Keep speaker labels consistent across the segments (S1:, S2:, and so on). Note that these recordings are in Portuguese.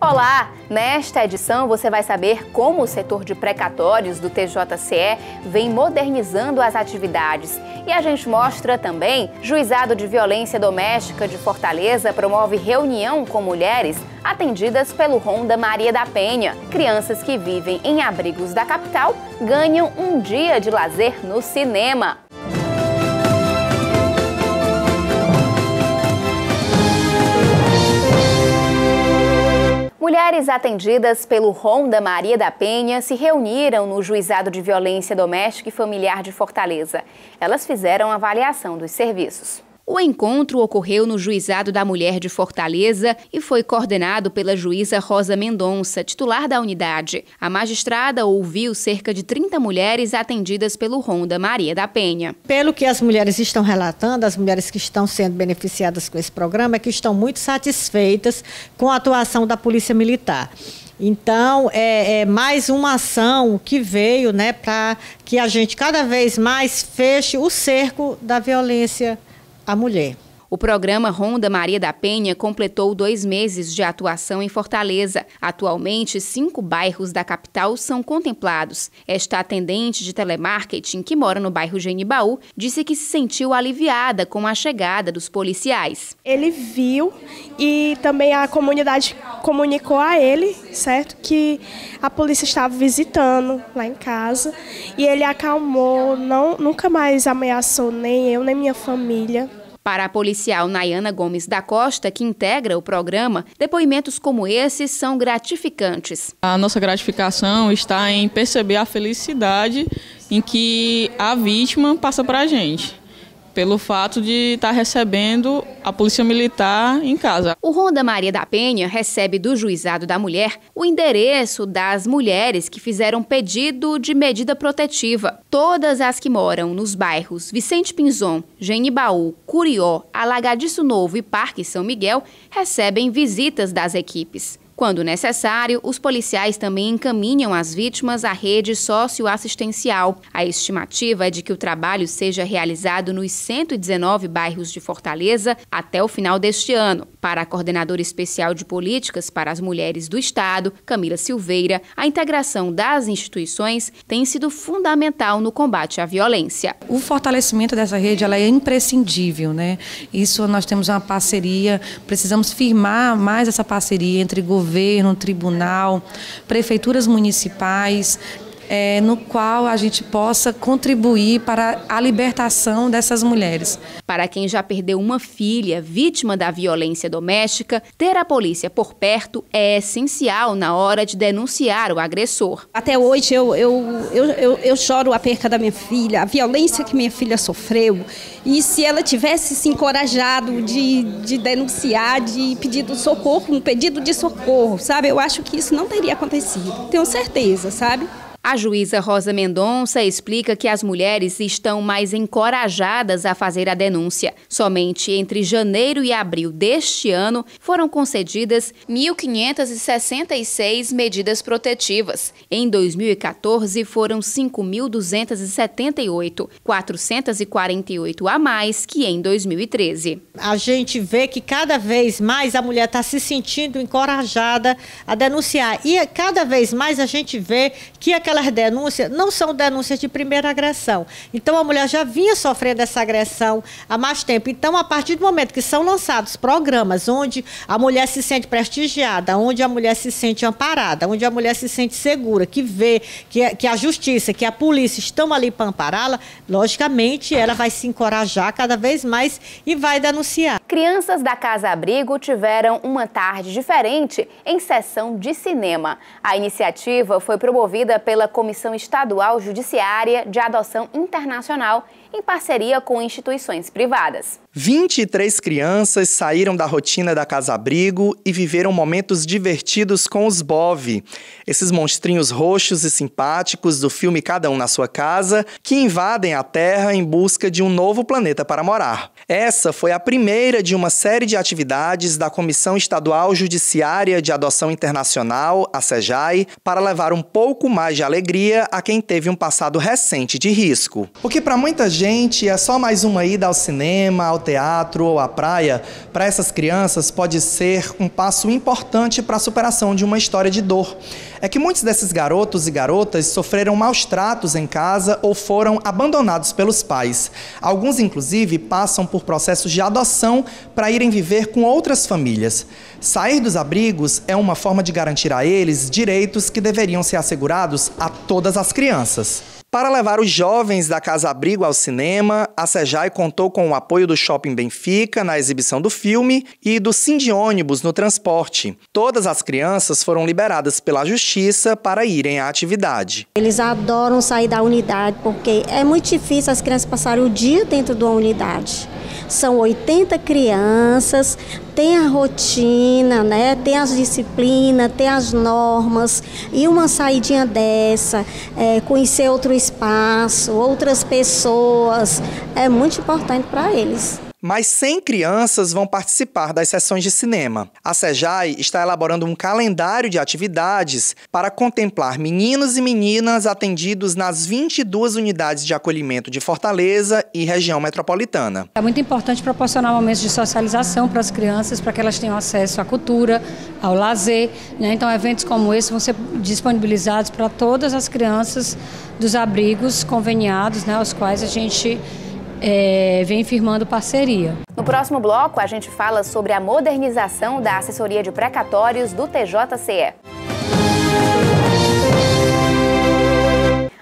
S1: Olá! Nesta edição você vai saber como o setor de precatórios do TJCE vem modernizando as atividades. E a gente mostra também, Juizado de Violência Doméstica de Fortaleza promove reunião com mulheres atendidas pelo Ronda Maria da Penha. Crianças que vivem em abrigos da capital ganham um dia de lazer no cinema. Mulheres atendidas pelo Ronda Maria da Penha se reuniram no Juizado de Violência Doméstica e Familiar de Fortaleza. Elas fizeram a avaliação dos serviços. O encontro ocorreu no Juizado da Mulher de Fortaleza e foi coordenado pela juíza Rosa Mendonça, titular da unidade. A magistrada ouviu cerca de 30 mulheres atendidas pelo Ronda Maria da Penha.
S2: Pelo que as mulheres estão relatando, as mulheres que estão sendo beneficiadas com esse programa, é que estão muito satisfeitas com a atuação da Polícia Militar. Então, é mais uma ação que veio, né, para que a gente cada vez mais feche o cerco da violência à mulher.
S1: O programa Ronda Maria da Penha completou 2 meses de atuação em Fortaleza. Atualmente, 5 bairros da capital são contemplados. Esta atendente de telemarketing, que mora no bairro Genibaú, disse que se sentiu aliviada com a chegada dos policiais.
S3: Ele viu e também a comunidade comunicou a ele, certo, que a polícia estava visitando lá em casa e ele acalmou, nunca mais ameaçou nem eu, nem minha família.
S1: Para a policial Nayana Gomes da Costa, que integra o programa, depoimentos como esses são gratificantes.
S4: A nossa gratificação está em perceber a felicidade em que a vítima passa para a gente, pelo fato de estar recebendo a Polícia Militar em casa.
S1: O Ronda Maria da Penha recebe do Juizado da Mulher o endereço das mulheres que fizeram pedido de medida protetiva. Todas as que moram nos bairros Vicente Pinzon, Genibaú, Curió, Alagadiço Novo e Parque São Miguel recebem visitas das equipes. Quando necessário, os policiais também encaminham as vítimas à rede socioassistencial. A estimativa é de que o trabalho seja realizado nos 119 bairros de Fortaleza até o final deste ano. Para a coordenadora especial de políticas para as mulheres do Estado, Camila Silveira, a integração das instituições tem sido fundamental no combate à violência.
S5: O fortalecimento dessa rede ela é imprescindível, né? Isso nós temos uma parceria, precisamos firmar mais essa parceria entre governo, tribunal, prefeituras municipais, no qual a gente possa contribuir para a libertação dessas mulheres.
S1: Para quem já perdeu uma filha vítima da violência doméstica, ter a polícia por perto é essencial na hora de denunciar o agressor.
S6: Até hoje eu choro a perca da minha filha, a violência que minha filha sofreu. E se ela tivesse se encorajado de denunciar, de pedir socorro, um pedido de socorro, sabe? Eu acho que isso não teria acontecido. Tenho certeza, sabe?
S1: A juíza Rosa Mendonça explica que as mulheres estão mais encorajadas a fazer a denúncia. Somente entre janeiro e abril deste ano foram concedidas 1.566 medidas protetivas. Em 2014 foram 5.278, 448 a mais que em 2013.
S2: A gente vê que cada vez mais a mulher está se sentindo encorajada a denunciar. E cada vez mais a gente vê que aquelas denúncias não são denúncias de primeira agressão. Então a mulher já vinha sofrendo essa agressão há mais tempo. Então, a partir do momento que são lançados programas onde a mulher se sente prestigiada, onde a mulher se sente amparada, onde a mulher se sente segura, que vê que a justiça, que a polícia estão ali para ampará-la, logicamente ela vai se encorajar cada vez mais e vai denunciar.
S1: Crianças da Casa Abrigo tiveram uma tarde diferente em sessão de cinema. A iniciativa foi promovida pela Comissão Estadual Judiciária de Adoção Internacional, em parceria com instituições privadas.
S7: 23 crianças saíram da rotina da Casa Abrigo e viveram momentos divertidos com os Bov, esses monstrinhos roxos e simpáticos do filme Cada Um na Sua Casa, que invadem a Terra em busca de um novo planeta para morar. Essa foi a primeira de uma série de atividades da Comissão Estadual Judiciária de Adoção Internacional, a CEJAI, para levar um pouco mais de alegria a quem teve um passado recente de risco. Porque para muita gente, é só mais uma ida ao cinema, ao teatro ou à praia. Para essas crianças pode ser um passo importante para a superação de uma história de dor. É que muitos desses garotos e garotas sofreram maus tratos em casa ou foram abandonados pelos pais. Alguns, inclusive, passam por processos de adoção para irem viver com outras famílias. Sair dos abrigos é uma forma de garantir a eles direitos que deveriam ser assegurados a todas as crianças. Para levar os jovens da Casa Abrigo ao cinema, a SEJAI contou com o apoio do Shopping Benfica na exibição do filme e do Sindônibus no transporte. Todas as crianças foram liberadas pela Justiça para irem à atividade.
S8: Eles adoram sair da unidade porque é muito difícil as crianças passarem o dia dentro de uma unidade. São 80 crianças, tem a rotina, né? Tem as disciplinas, tem as normas, e uma saidinha dessa, conhecer outro espaço, outras pessoas, é muito importante para eles.
S7: Mais 100 crianças vão participar das sessões de cinema. A SEJAI está elaborando um calendário de atividades para contemplar meninos e meninas atendidos nas 22 unidades de acolhimento de Fortaleza e região metropolitana.
S9: É muito importante proporcionar momentos de socialização para as crianças, para que elas tenham acesso à cultura, ao lazer, né? Então, eventos como esse vão ser disponibilizados para todas as crianças dos abrigos conveniados, né, aos quais a gente vem firmando parceria.
S1: No próximo bloco, a gente fala sobre a modernização da assessoria de precatórios do TJCE.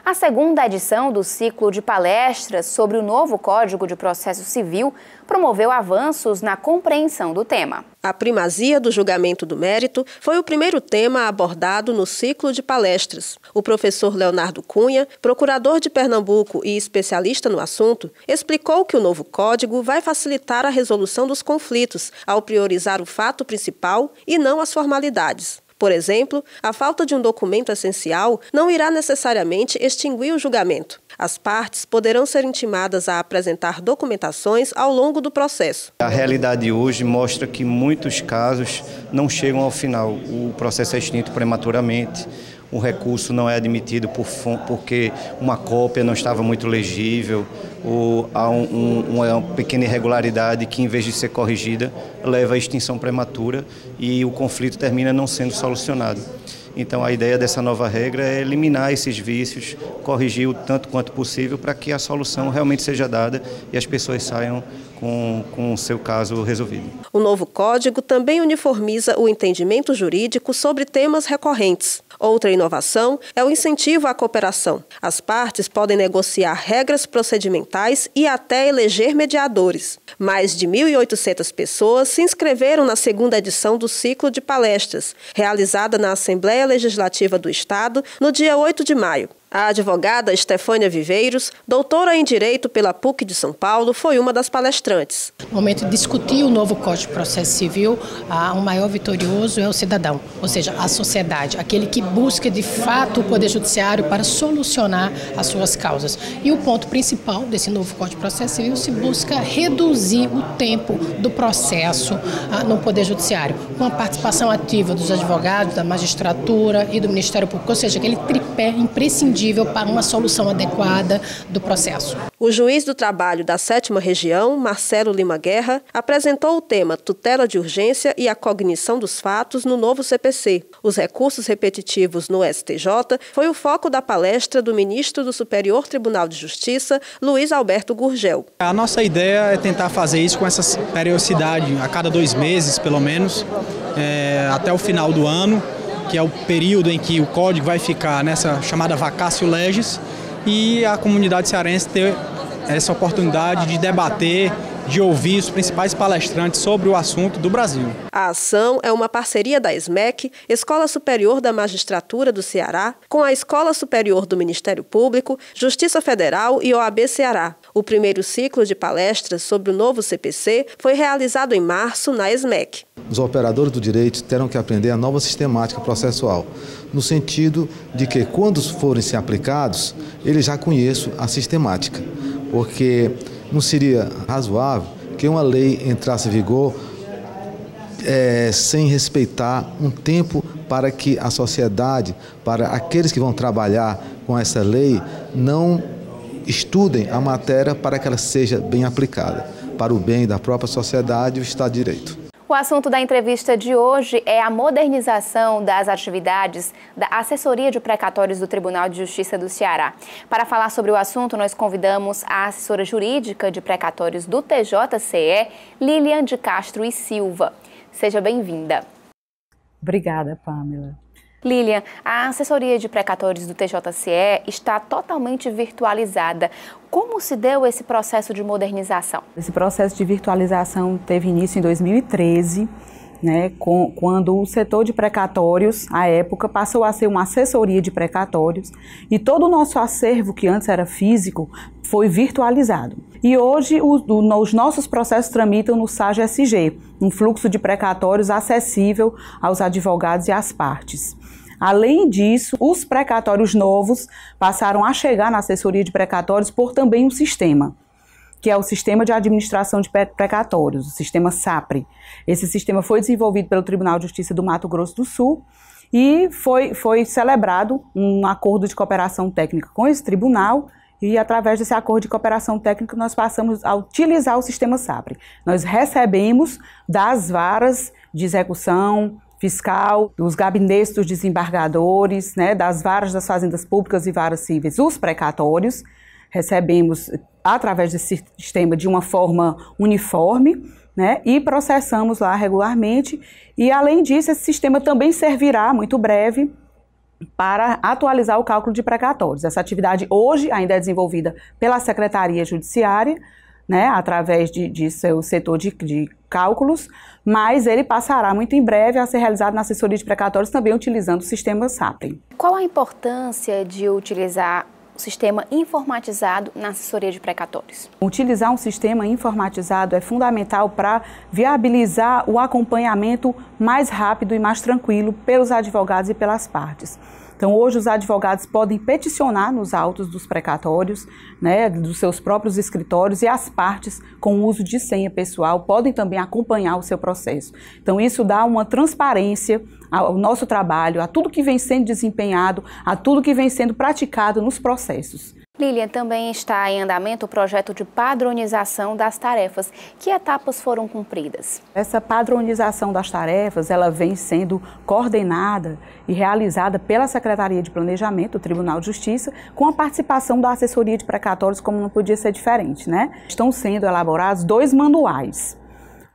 S1: A segunda edição do ciclo de palestras sobre o novo Código de Processo Civil promoveu avanços na compreensão do tema.
S10: A primazia do julgamento do mérito foi o primeiro tema abordado no ciclo de palestras. O professor Leonardo Cunha, procurador de Pernambuco e especialista no assunto, explicou que o novo código vai facilitar a resolução dos conflitos ao priorizar o fato principal e não as formalidades. Por exemplo, a falta de um documento essencial não irá necessariamente extinguir o julgamento. As partes poderão ser intimadas a apresentar documentações ao longo do processo.
S11: A realidade hoje mostra que muitos casos não chegam ao final. O processo é extinto prematuramente. O recurso não é admitido porque uma cópia não estava muito legível, ou há uma pequena irregularidade que, em vez de ser corrigida, leva à extinção prematura e o conflito termina não sendo solucionado. Então, a ideia dessa nova regra é eliminar esses vícios, corrigir o tanto quanto possível para que a solução realmente seja dada e as pessoas saiam com o seu caso resolvido.
S10: O novo código também uniformiza o entendimento jurídico sobre temas recorrentes. Outra inovação é o incentivo à cooperação. As partes podem negociar regras procedimentais e até eleger mediadores. Mais de 1.800 pessoas se inscreveram na segunda edição do ciclo de palestras, realizada na Assembleia Legislativa do Estado no dia 8 de maio. A advogada Estefânia Viveiros, doutora em Direito pela PUC de São Paulo, foi uma das palestrantes.
S12: No momento de discutir o novo Código de Processo Civil, o maior vitorioso é o cidadão, ou seja, a sociedade, aquele que busca de fato o Poder Judiciário para solucionar as suas causas. E o ponto principal desse novo Código de Processo Civil se busca reduzir o tempo do processo no Poder Judiciário, com a participação ativa dos advogados, da magistratura e do Ministério Público, ou seja, aquele tripé imprescindível para uma solução adequada do processo.
S10: O juiz do trabalho da 7ª Região, Marcelo Lima Guerra, apresentou o tema tutela de urgência e a cognição dos fatos no novo CPC. Os recursos repetitivos no STJ foi o foco da palestra do ministro do Superior Tribunal de Justiça, Luiz Alberto Gurgel.
S13: A nossa ideia é tentar fazer isso com essa periodicidade, a cada 2 meses, pelo menos, até o final do ano, que é o período em que o código vai ficar nessa chamada vacatio legis, e a comunidade cearense ter essa oportunidade de debater, de ouvir os principais palestrantes sobre o assunto do Brasil.
S10: A ação é uma parceria da SMEC, Escola Superior da Magistratura do Ceará, com a Escola Superior do Ministério Público, Justiça Federal e OAB Ceará. O primeiro ciclo de palestras sobre o novo CPC foi realizado em março na SMEC.
S14: Os operadores do direito terão que aprender a nova sistemática processual, no sentido de que, quando forem ser aplicados, eles já conheçam a sistemática, porque não seria razoável que uma lei entrasse em vigor sem respeitar um tempo para que a sociedade, para aqueles que vão trabalhar com essa lei, não estudem a matéria para que ela seja bem aplicada, para o bem da própria sociedade e o Estado de Direito.
S1: O assunto da entrevista de hoje é a modernização das atividades da Assessoria de Precatórios do Tribunal de Justiça do Ceará. Para falar sobre o assunto, nós convidamos a assessora jurídica de precatórios do TJCE, Lilian de Castro e Silva. Seja bem-vinda.
S15: Obrigada, Pamela.
S1: Lilian, a assessoria de precatórios do TJCE está totalmente virtualizada. Como se deu esse processo de modernização?
S15: Esse processo de virtualização teve início em 2013, né, quando o setor de precatórios, à época, passou a ser uma assessoria de precatórios e todo o nosso acervo, que antes era físico, foi virtualizado. E hoje os nossos processos tramitam no SAG-SG, um fluxo de precatórios acessível aos advogados e às partes. Além disso, os precatórios novos passaram a chegar na assessoria de precatórios por também um sistema, que é o Sistema de Administração de Precatórios, o sistema SAPRE. Esse sistema foi desenvolvido pelo Tribunal de Justiça do Mato Grosso do Sul e foi celebrado um acordo de cooperação técnica com esse tribunal e, através desse acordo de cooperação técnica, nós passamos a utilizar o sistema SAPRE. Nós recebemos das varas de execução fiscal, dos gabinetes dos desembargadores, né, das varas das fazendas públicas e varas cíveis, os precatórios. Recebemos através desse sistema de uma forma uniforme, né, e processamos lá regularmente. E, além disso, esse sistema também servirá, muito breve, para atualizar o cálculo de precatórios. Essa atividade hoje ainda é desenvolvida pela Secretaria Judiciária, né, através de seu setor de cálculos, mas ele passará muito em breve a ser realizado na assessoria de precatórios, também utilizando o sistema SAPRE.
S1: Qual a importância de utilizar o sistema informatizado na assessoria de precatórios?
S15: Utilizar um sistema informatizado é fundamental para viabilizar o acompanhamento mais rápido e mais tranquilo pelos advogados e pelas partes. Então, hoje os advogados podem peticionar nos autos dos precatórios, né, dos seus próprios escritórios, e as partes, com o uso de senha pessoal, podem também acompanhar o seu processo. Então, isso dá uma transparência ao nosso trabalho, a tudo que vem sendo desempenhado, a tudo que vem sendo praticado nos processos.
S1: Lilian, também está em andamento o projeto de padronização das tarefas. Que etapas foram cumpridas?
S15: Essa padronização das tarefas, ela vem sendo coordenada e realizada pela Secretaria de Planejamento do Tribunal de Justiça, com a participação da assessoria de precatórios, como não podia ser diferente, né? Estão sendo elaborados 2 manuais,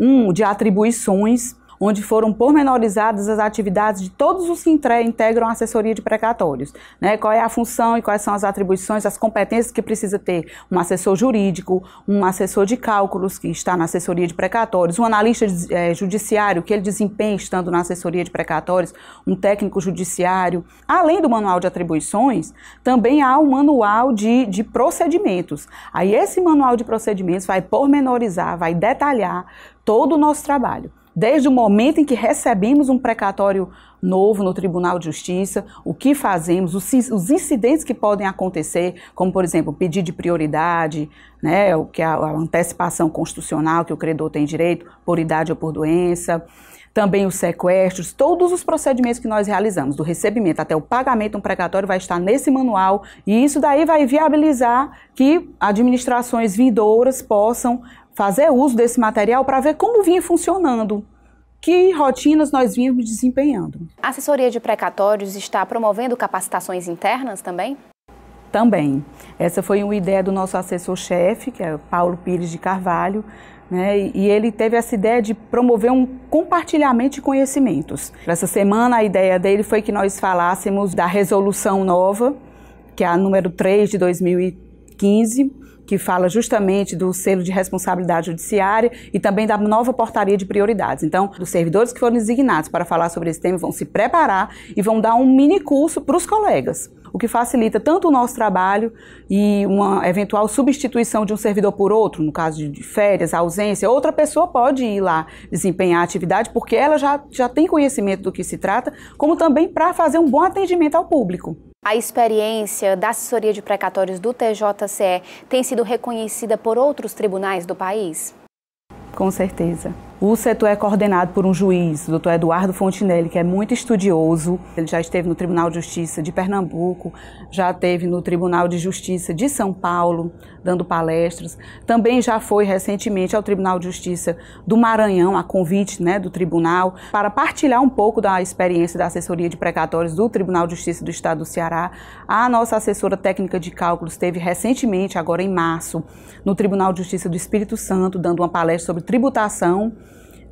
S15: um de atribuições, onde foram pormenorizadas as atividades de todos os que integram a assessoria de precatórios, né? Qual é a função e quais são as atribuições, as competências que precisa ter um assessor jurídico, um assessor de cálculos que está na assessoria de precatórios, um analista judiciário que ele desempenha estando na assessoria de precatórios, um técnico judiciário. Além do manual de atribuições, também há um manual de procedimentos. Aí esse manual de procedimentos vai pormenorizar, vai detalhar todo o nosso trabalho. Desde o momento em que recebemos um precatório novo no Tribunal de Justiça, o que fazemos, os incidentes que podem acontecer, como, por exemplo, pedido de prioridade, né, o que é a antecipação constitucional que o credor tem direito, por idade ou por doença, também os sequestros, todos os procedimentos que nós realizamos, do recebimento até o pagamento de um precatório, vai estar nesse manual, e isso daí vai viabilizar que administrações vindouras possam fazer uso desse material para ver como vinha funcionando, que rotinas nós vínhamos desempenhando.
S1: A assessoria de precatórios está promovendo capacitações internas também?
S15: Também. Essa foi uma ideia do nosso assessor-chefe, que é Paulo Pires de Carvalho, né? E ele teve essa ideia de promover um compartilhamento de conhecimentos. Essa semana a ideia dele foi que nós falássemos da resolução nova, que é a número 3 de 2015, que fala justamente do selo de responsabilidade judiciária e também da nova portaria de prioridades. Então, os servidores que foram designados para falar sobre esse tema vão se preparar e vão dar um mini curso para os colegas, o que facilita tanto o nosso trabalho e uma eventual substituição de um servidor por outro, no caso de férias, ausência, outra pessoa pode ir lá desempenhar a atividade porque ela já tem conhecimento do que se trata, como também para fazer um bom atendimento ao público.
S1: A experiência da assessoria de precatórios do TJCE tem sido reconhecida por outros tribunais do país?
S15: Com certeza. O setor é coordenado por um juiz, o doutor Eduardo Fontinelli, que é muito estudioso. Ele já esteve no Tribunal de Justiça de Pernambuco, já esteve no Tribunal de Justiça de São Paulo, dando palestras. Também já foi recentemente ao Tribunal de Justiça do Maranhão, a convite, né, do tribunal, para partilhar um pouco da experiência da assessoria de precatórios do Tribunal de Justiça do Estado do Ceará. A nossa assessora técnica de cálculos esteve recentemente, agora em março, no Tribunal de Justiça do Espírito Santo, dando uma palestra sobre tributação,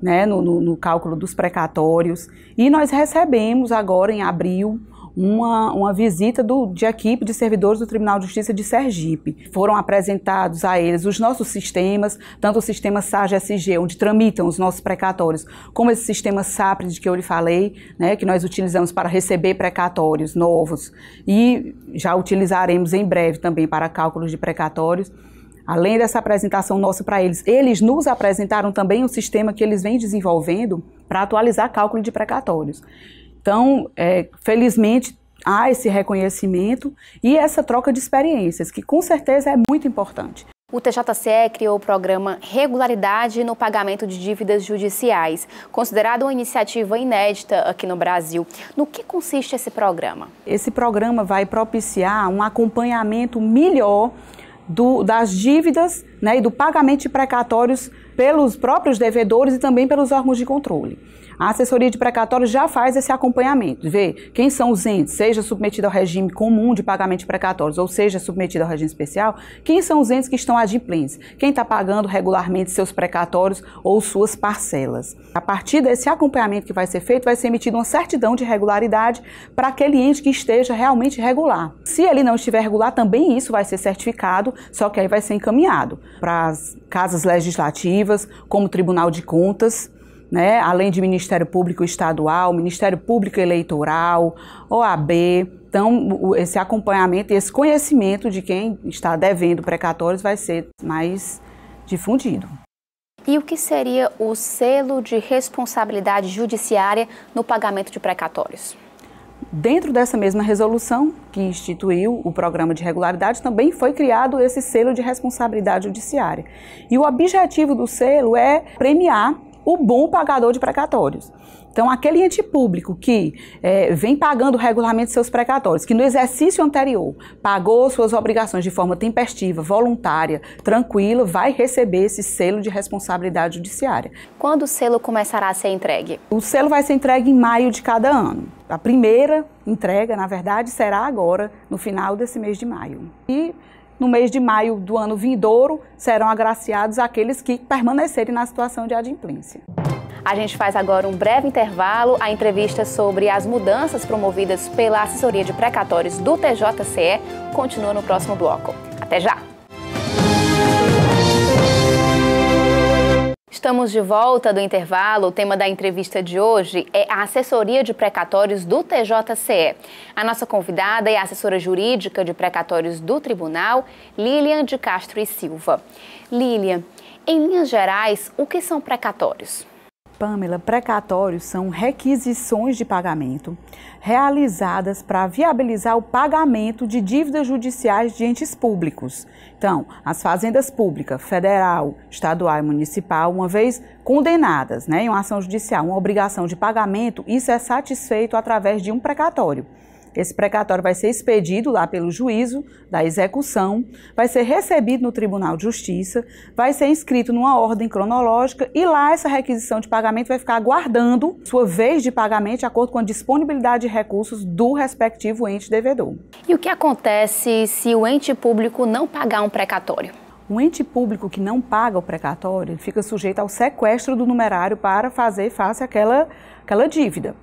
S15: né, no cálculo dos precatórios. E nós recebemos agora, em abril, uma visita de equipe de servidores do Tribunal de Justiça de Sergipe. Foram apresentados a eles os nossos sistemas, tanto o sistema SAG-SG, onde tramitam os nossos precatórios, como esse sistema SAPRE, de que eu lhe falei, né, que nós utilizamos para receber precatórios novos e já utilizaremos em breve também para cálculos de precatórios. Além dessa apresentação nossa para eles, eles nos apresentaram também um sistema que eles vêm desenvolvendo para atualizar cálculo de precatórios. Então, felizmente, há esse reconhecimento e essa troca de experiências, que com certeza é muito importante.
S1: O TJCE criou o programa Regularidade no Pagamento de Dívidas Judiciais, considerado uma iniciativa inédita aqui no Brasil. No que consiste esse programa?
S15: Esse programa vai propiciar um acompanhamento melhor das dívidas, né, e do pagamento de precatórios pelos próprios devedores e também pelos órgãos de controle. A assessoria de precatórios já faz esse acompanhamento, vê quem são os entes, seja submetido ao regime comum de pagamento de precatórios ou seja submetido ao regime especial, quem são os entes que estão adimplentes, quem está pagando regularmente seus precatórios ou suas parcelas. A partir desse acompanhamento que vai ser feito, vai ser emitida uma certidão de regularidade para aquele ente que esteja realmente regular. Se ele não estiver regular, também isso vai ser certificado, só que aí vai ser encaminhado para as casas legislativas, como o Tribunal de Contas, né, além de Ministério Público Estadual, Ministério Público Eleitoral, OAB. Então, esse acompanhamento e esse conhecimento de quem está devendo precatórios vai ser mais difundido.
S1: E o que seria o selo de responsabilidade judiciária no pagamento de precatórios?
S15: Dentro dessa mesma resolução que instituiu o programa de regularidade, também foi criado esse selo de responsabilidade judiciária. E o objetivo do selo é premiar o bom pagador de precatórios. Então, aquele ente público que vem pagando regularmente seus precatórios, que no exercício anterior pagou suas obrigações de forma tempestiva, voluntária, tranquila, vai receber esse selo de responsabilidade judiciária.
S1: Quando o selo começará a ser entregue?
S15: O selo vai ser entregue em maio de cada ano. A primeira entrega, na verdade, será agora, no final desse mês de maio. E no mês de maio do ano vindouro, serão agraciados aqueles que permanecerem na situação de adimplência.
S1: A gente faz agora um breve intervalo. A entrevista sobre as mudanças promovidas pela assessoria de precatórios do TJCE continua no próximo bloco. Até já! Estamos de volta do intervalo. O tema da entrevista de hoje é a assessoria de precatórios do TJCE. A nossa convidada é a assessora jurídica de precatórios do tribunal, Lilian de Castro e Silva. Lilian, em linhas gerais, o que são precatórios?
S15: Pamela, precatórios são requisições de pagamento realizadas para viabilizar o pagamento de dívidas judiciais de entes públicos. Então, as fazendas públicas, federal, estadual e municipal, uma vez condenadas, né, em uma ação judicial, uma obrigação de pagamento, isso é satisfeito através de um precatório. Esse precatório vai ser expedido lá pelo juízo da execução, vai ser recebido no Tribunal de Justiça, vai ser inscrito numa ordem cronológica e lá essa requisição de pagamento vai ficar aguardando sua vez de pagamento de acordo com a disponibilidade de recursos do respectivo ente devedor.
S1: E o que acontece se o ente público não pagar um precatório?
S15: Um ente público que não paga o precatório, ele fica sujeito ao sequestro do numerário para fazer face àquela dívida.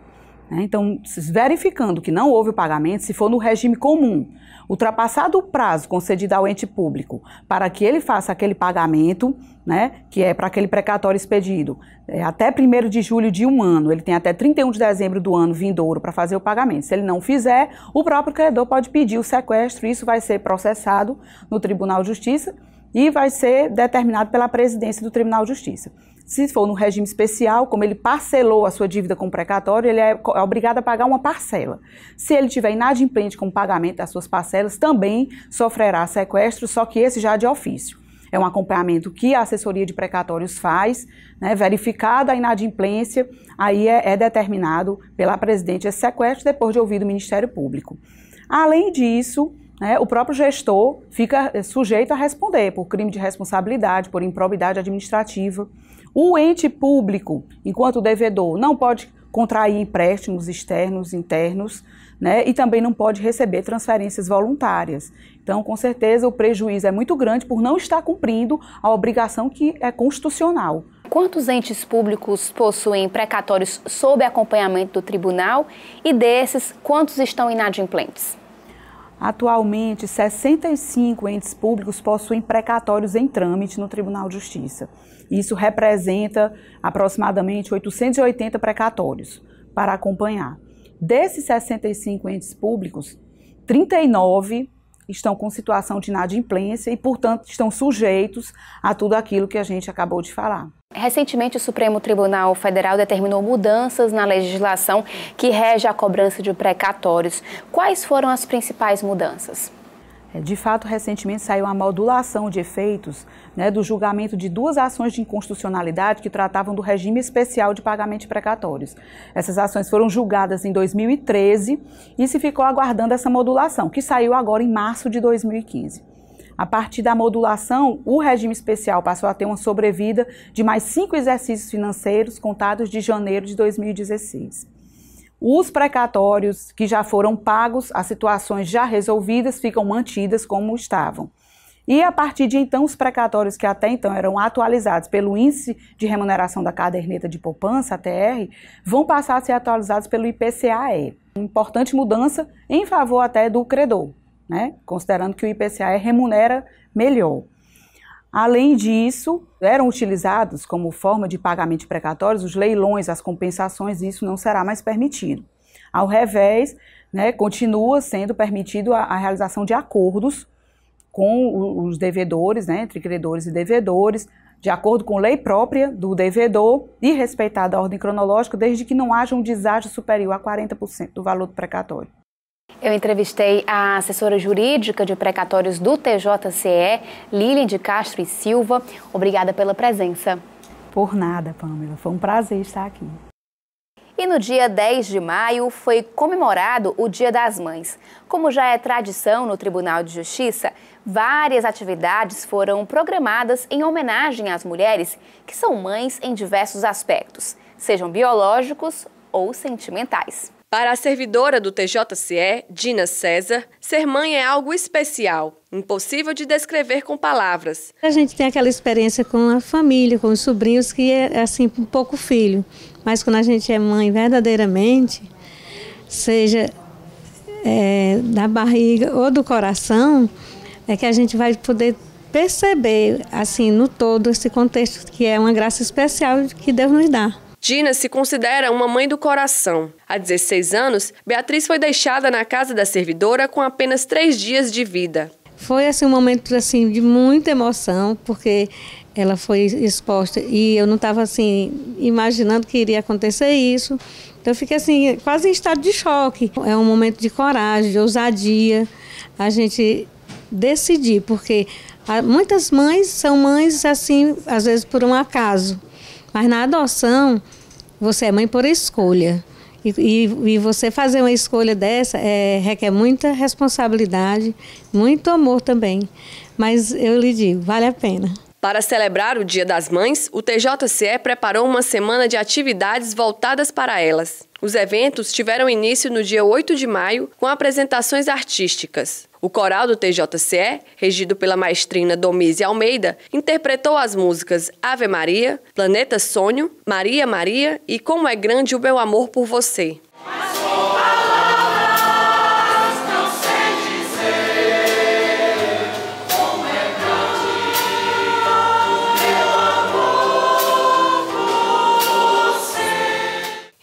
S15: Então, verificando que não houve o pagamento, se for no regime comum, ultrapassado o prazo concedido ao ente público para que ele faça aquele pagamento, né, que é para aquele precatório expedido, até 1º de julho de um ano, ele tem até 31 de dezembro do ano vindouro para fazer o pagamento. Se ele não fizer, o próprio credor pode pedir o sequestro, isso vai ser processado no Tribunal de Justiça e vai ser determinado pela presidência do Tribunal de Justiça. Se for no regime especial, como ele parcelou a sua dívida com o precatório, ele é obrigado a pagar uma parcela. Se ele tiver inadimplente com o pagamento das suas parcelas, também sofrerá sequestro, só que esse já de ofício. é um acompanhamento que a assessoria de precatórios faz, né, verificada a inadimplência, aí é determinado pela presidente esse sequestro depois de ouvido o Ministério Público. Além disso, né, o próprio gestor fica sujeito a responder por crime de responsabilidade, por improbidade administrativa. O ente público, enquanto devedor, não pode contrair empréstimos externos, internos, né, e também não pode receber transferências voluntárias. Então, com certeza, o prejuízo é muito grande por não estar cumprindo a obrigação que é constitucional.
S1: Quantos entes públicos possuem precatórios sob acompanhamento do tribunal e desses, quantos estão inadimplentes?
S15: Atualmente, 65 entes públicos possuem precatórios em trâmite no Tribunal de Justiça. Isso representa aproximadamente 880 precatórios para acompanhar. Desses 65 entes públicos, 39 estão com situação de inadimplência e, portanto, estão sujeitos a tudo aquilo que a gente acabou de falar.
S1: Recentemente, o Supremo Tribunal Federal determinou mudanças na legislação que rege a cobrança de precatórios. Quais foram as principais mudanças?
S15: De fato, recentemente saiu a modulação de efeitos, né, do julgamento de 2 ações de inconstitucionalidade que tratavam do regime especial de pagamento de precatórios. Essas ações foram julgadas em 2013 e se ficou aguardando essa modulação, que saiu agora em março de 2015. A partir da modulação, o regime especial passou a ter uma sobrevida de mais 5 exercícios financeiros contados de janeiro de 2016. Os precatórios que já foram pagos, as situações já resolvidas, ficam mantidas como estavam. E a partir de então, os precatórios que até então eram atualizados pelo Índice de Remuneração da Caderneta de Poupança, ATR, vão passar a ser atualizados pelo IPCA-E. Uma importante mudança em favor até do credor, né? Considerando que o IPCA-E remunera melhor. Além disso, eram utilizados como forma de pagamento de precatórios os leilões, as compensações, e isso não será mais permitido. Ao revés, né, continua sendo permitido a realização de acordos com os devedores, né, entre credores e devedores, de acordo com lei própria do devedor e respeitada a ordem cronológica, desde que não haja um deságio superior a 40% do valor do precatório.
S1: Eu entrevistei a assessora jurídica de precatórios do TJCE, Lilian de Castro e Silva. Obrigada pela presença.
S15: Por nada, Pamela. Foi um prazer estar aqui.
S1: E no dia 10 de maio foi comemorado o Dia das Mães. Como já é tradição no Tribunal de Justiça, várias atividades foram programadas em homenagem às mulheres que são mães em diversos aspectos, sejam biológicos ou sentimentais.
S10: Para a servidora do TJCE, Dina César, ser mãe é algo especial, impossível de descrever com palavras.
S16: A gente tem aquela experiência com a família, com os sobrinhos, que é assim, um pouco filho. Mas quando a gente é mãe verdadeiramente, seja da barriga ou do coração, é que a gente vai poder perceber, assim, no todo, esse contexto que é uma graça especial que Deus nos dá.
S10: Dina se considera uma mãe do coração. Há 16 anos, Beatriz foi deixada na casa da servidora com apenas 3 dias de vida.
S16: Foi assim, um momento assim, de muita emoção, porque ela foi exposta e eu não estava assim, imaginando que iria acontecer isso. Então eu fiquei assim, quase em estado de choque. É um momento de coragem, de ousadia, a gente decidir, porque muitas mães são mães assim, às vezes por um acaso. Mas na adoção, você é mãe por escolha. E você fazer uma escolha dessa requer muita responsabilidade, muito amor também. Mas eu lhe digo, vale a pena.
S10: Para celebrar o Dia das Mães, o TJCE preparou uma semana de atividades voltadas para elas. Os eventos tiveram início no dia 8 de maio, com apresentações artísticas. O coral do TJCE, regido pela maestrina Domise Almeida, interpretou as músicas Ave Maria, Planeta Sonho, Maria Maria e Como é Grande o Meu Amor por Você.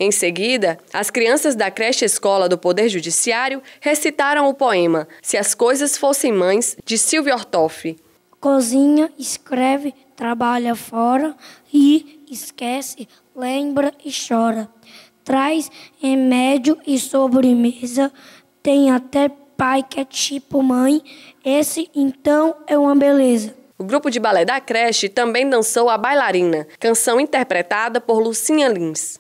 S10: Em seguida, as crianças da creche escola do Poder Judiciário recitaram o poema Se as Coisas Fossem Mães, de Silvio Ortoff.
S17: Cozinha, escreve, trabalha fora, ri, esquece, lembra e chora. Traz remédio e sobremesa, tem até pai que é tipo mãe, esse então é uma beleza.
S10: O grupo de balé da creche também dançou A Bailarina, canção interpretada por Lucinha Lins.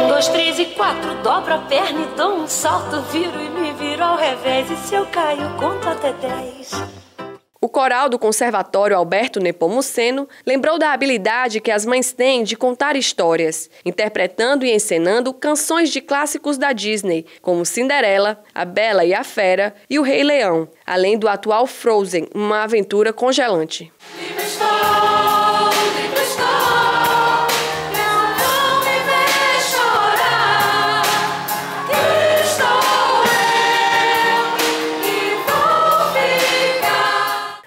S18: 1, 2, 3 e 4, dobra a perna e dou um salto, viro e me viro ao revés, e se eu caio, conto até 10.
S10: O coral do Conservatório Alberto Nepomuceno lembrou da habilidade que as mães têm de contar histórias, interpretando e encenando canções de clássicos da Disney, como Cinderela, A Bela e a Fera e O Rei Leão, além do atual Frozen, uma aventura congelante.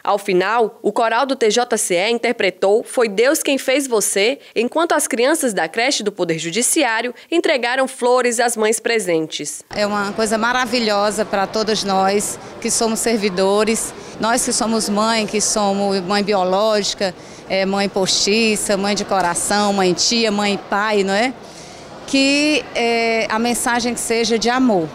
S10: Ao final, o coral do TJCE interpretou Foi Deus Quem Fez Você, enquanto as crianças da creche do Poder Judiciário entregaram flores às mães presentes.
S19: É uma coisa maravilhosa para todos nós que somos servidores, nós que somos mãe biológica, mãe postiça, mãe de coração, mãe tia, mãe pai, não é? Que a mensagem que seja de amor.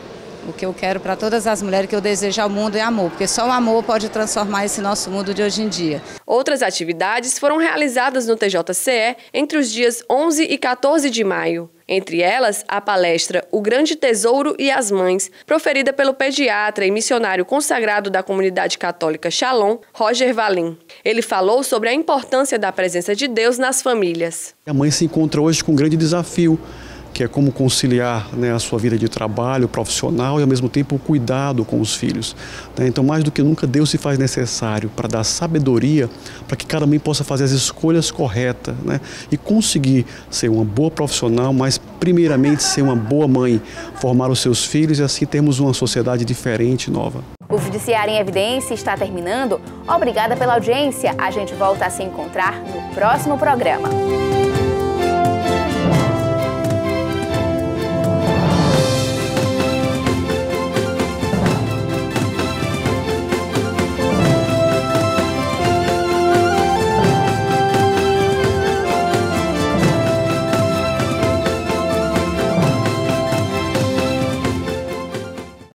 S19: O que eu quero para todas as mulheres, que eu desejo ao mundo é amor, porque só o amor pode transformar esse nosso mundo de hoje em dia.
S10: Outras atividades foram realizadas no TJCE entre os dias 11 e 14 de maio. Entre elas, a palestra O Grande Tesouro e as Mães, proferida pelo pediatra e missionário consagrado da comunidade católica Shalom, Roger Valim. Ele falou sobre a importância da presença de Deus nas famílias.
S20: A mãe se encontra hoje com um grande desafio, que é como conciliar, a sua vida de trabalho profissional e, ao mesmo tempo, o cuidado com os filhos. Então, mais do que nunca, Deus se faz necessário para dar sabedoria para que cada mãe possa fazer as escolhas corretas, e conseguir ser uma boa profissional, mas, primeiramente, ser uma boa mãe, formar os seus filhos e, assim, termos uma sociedade diferente, nova.
S1: O Judiciário em Evidência está terminando. Obrigada pela audiência. A gente volta a se encontrar no próximo programa.